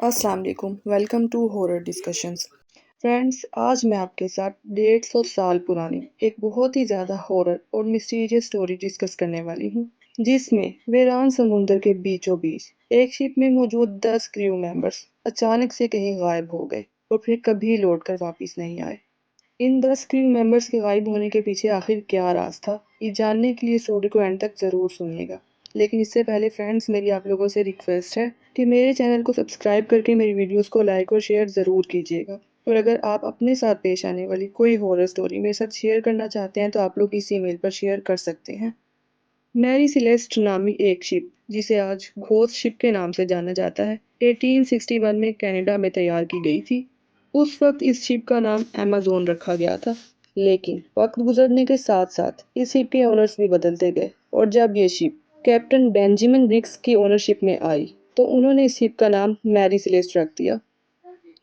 अस्सलाम वालेकुम, welcome to horror discussions. Friends, आज मैं आपके साथ 150 साल पुरानी एक बहुत ही ज़्यादा हॉरर और मिस्टीरियस स्टोरी डिस्कस करने वाली हूँ, जिसमें वीरान समुंदर के बीचों बीच एक शिप में मौजूद 10 क्रू मेंबर्स अचानक से कहीं गायब हो गए और फिर कभी लौट कर वापिस नहीं आए। इन 10 क्रू मेंबर्स के गायब होने के पीछे आखिर क्या राज था, ये जानने के लिए स्टोरी को एंड तक ज़रूर सुनिएगा। लेकिन इससे पहले फ्रेंड्स, मेरी आप लोगों से रिक्वेस्ट है कि मेरे चैनल को सब्सक्राइब करके मेरी वीडियोस को लाइक और शेयर ज़रूर कीजिएगा। और अगर आप अपने साथ पेश आने वाली कोई हॉरर स्टोरी मेरे साथ शेयर करना चाहते हैं तो आप लोग इस ईमेल पर शेयर कर सकते हैं। मैरी सेलेस्ट नामी एक शिप, जिसे आज घोस्ट शिप के नाम से जाना जाता है, 1861 में कनाडा में तैयार की गई थी। उस वक्त इस शिप का नाम अमेज़न रखा गया था, लेकिन वक्त गुजरने के साथ साथ इस शिप के ओनर्स भी बदलते गए और जब ये शिप कैप्टन बेंजामिन रिक्स की ओनरशिप में आई तो उन्होंने इस शिप का नाम मैरी सेलेस्ट रख दिया।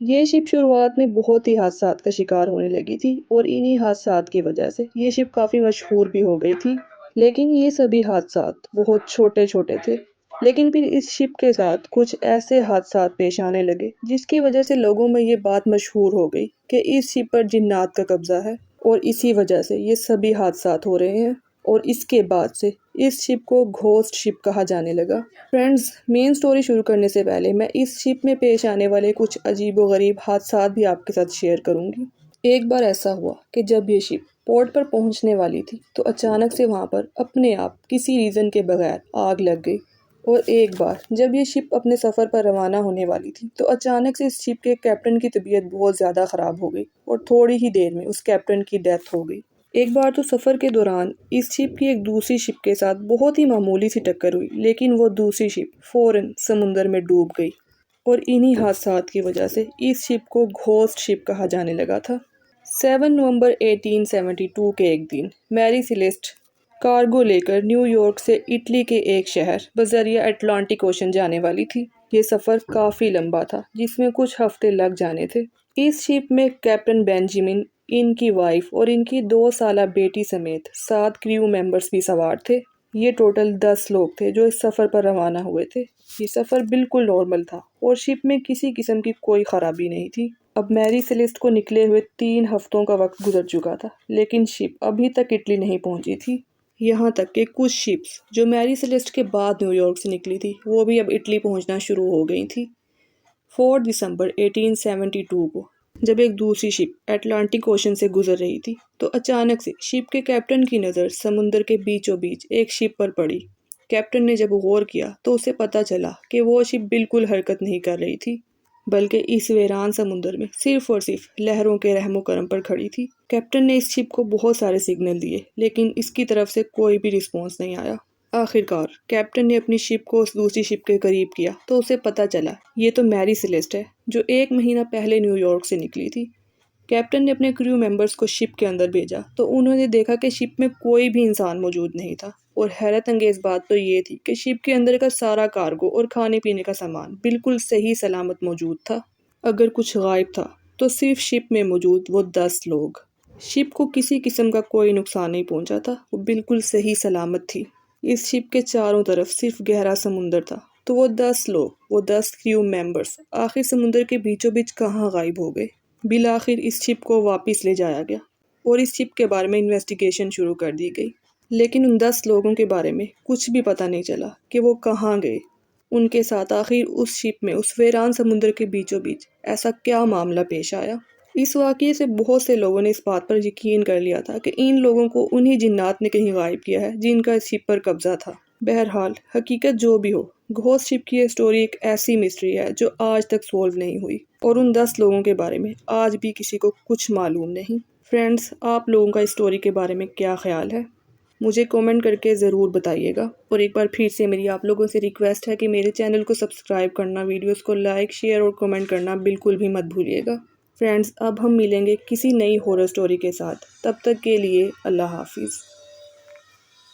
ये शिप शुरुआत में बहुत ही हादसात का शिकार होने लगी थी और इन्हीं हादसात की वजह से ये शिप काफ़ी मशहूर भी हो गई थी। लेकिन ये सभी हादसात बहुत छोटे छोटे थे। लेकिन फिर इस शिप के साथ कुछ ऐसे हादसात पेश आने लगे जिसकी वजह से लोगों में ये बात मशहूर हो गई कि इस शिप पर जिन्नात का कब्जा है और इसी वजह से ये सभी हादसात हो रहे हैं और इसके बाद से इस शिप को घोस्ट शिप कहा जाने लगा। फ्रेंड्स, मेन स्टोरी शुरू करने से पहले मैं इस शिप में पेश आने वाले कुछ अजीबोगरीब हादसात भी आपके साथ शेयर करूंगी। एक बार ऐसा हुआ कि जब ये शिप पोर्ट पर पहुंचने वाली थी तो अचानक से वहां पर अपने आप किसी रीज़न के बगैर आग लग गई। और एक बार जब ये शिप अपने सफ़र पर रवाना होने वाली थी तो अचानक से इस शिप के कैप्टन की तबीयत बहुत ज़्यादा ख़राब हो गई और थोड़ी ही देर में उस कैप्टन की डेथ हो गई। एक बार तो सफ़र के दौरान इस शिप की एक दूसरी शिप के साथ बहुत ही मामूली सी टक्कर हुई, लेकिन वो दूसरी शिप फौरन समुंदर में डूब गई और इन्हीं हादसात की वजह से इस शिप को घोस्ट शिप कहा जाने लगा था। 7 नवंबर 1872 के एक दिन मैरी सेलेस्ट कार्गो लेकर न्यूयॉर्क से इटली के एक शहर बजरिया अटलांटिक ओशन जाने वाली थी। ये सफ़र काफ़ी लंबा था जिसमें कुछ हफ्ते लग जाने थे। इस शिप में कैप्टन बेंजामिन, इनकी वाइफ और इनकी 2 साला बेटी समेत 7 क्रू मेंबर्स भी सवार थे। ये टोटल 10 लोग थे जो इस सफ़र पर रवाना हुए थे। ये सफ़र बिल्कुल नॉर्मल था और शिप में किसी किस्म की कोई ख़राबी नहीं थी। अब मैरी सेलेस्ट को निकले हुए 3 हफ्तों का वक्त गुजर चुका था, लेकिन शिप अभी तक इटली नहीं पहुंची थी। यहाँ तक कि कुछ शिप्स जो मैरी सेलेस्ट के बाद न्यूयॉर्क से निकली थी वो भी अब इटली पहुंचना शुरू हो गई थी। 4 दिसंबर 1872 को जब एक दूसरी शिप अटलांटिक ओशन से गुजर रही थी तो अचानक से शिप के कैप्टन की नज़र समुंदर के बीचों बीच एक शिप पर पड़ी। कैप्टन ने जब गौर किया तो उसे पता चला कि वो शिप बिल्कुल हरकत नहीं कर रही थी, बल्कि इस वीरान समुंदर में सिर्फ और सिर्फ लहरों के रहमो करम पर खड़ी थी। कैप्टन ने इस शिप को बहुत सारे सिग्नल दिए, लेकिन इसकी तरफ से कोई भी रिस्पॉन्स नहीं आया। आखिरकार कैप्टन ने अपनी शिप को उस दूसरी शिप के करीब किया तो उसे पता चला ये तो मैरी सेलेस्ट है जो 1 महीना पहले न्यूयॉर्क से निकली थी। कैप्टन ने अपने क्रू मेंबर्स को शिप के अंदर भेजा तो उन्होंने देखा कि शिप में कोई भी इंसान मौजूद नहीं था और हैरत अंगेज बात तो ये थी कि शिप के अंदर का सारा कार्गो और खाने पीने का सामान बिल्कुल सही सलामत मौजूद था। अगर कुछ गायब था तो सिर्फ शिप में मौजूद वो 10 लोग। शिप को किसी किस्म का कोई नुकसान नहीं पहुंचा था, वो बिल्कुल सही सलामत थी। इस शिप के चारों तरफ सिर्फ गहरा समुंदर था। तो वो 10 लोग, वो 10 क्रू मेंबर्स आखिर समुंदर के बीचों बीच कहाँ गायब हो गए। बिलाखिर इस शिप को वापस ले जाया गया और इस शिप के बारे में इन्वेस्टिगेशन शुरू कर दी गई, लेकिन उन 10 लोगों के बारे में कुछ भी पता नहीं चला कि वो कहाँ गए। उनके साथ आखिर उस शिप में उस वीरान समुद्र के बीचों बीच ऐसा क्या मामला पेश आया। इस वाक़ये से बहुत से लोगों ने इस बात पर यकीन कर लिया था कि इन लोगों को उन्हीं जिन्नात ने कहीं गायब किया है जिनका इस शिप पर कब्जा था। बहरहाल हकीकत जो भी हो, घोस्ट शिप की ये स्टोरी एक ऐसी मिस्ट्री है जो आज तक सॉल्व नहीं हुई और उन 10 लोगों के बारे में आज भी किसी को कुछ मालूम नहीं। फ्रेंड्स, आप लोगों का इस स्टोरी के बारे में क्या ख्याल है, मुझे कमेंट करके ज़रूर बताइएगा। और एक बार फिर से मेरी आप लोगों से रिक्वेस्ट है कि मेरे चैनल को सब्सक्राइब करना, वीडियोस को लाइक, शेयर और कमेंट करना बिल्कुल भी मत भूलिएगा। फ्रेंड्स, अब हम मिलेंगे किसी नई हॉरर स्टोरी के साथ। तब तक के लिए अल्लाह हाफिज़।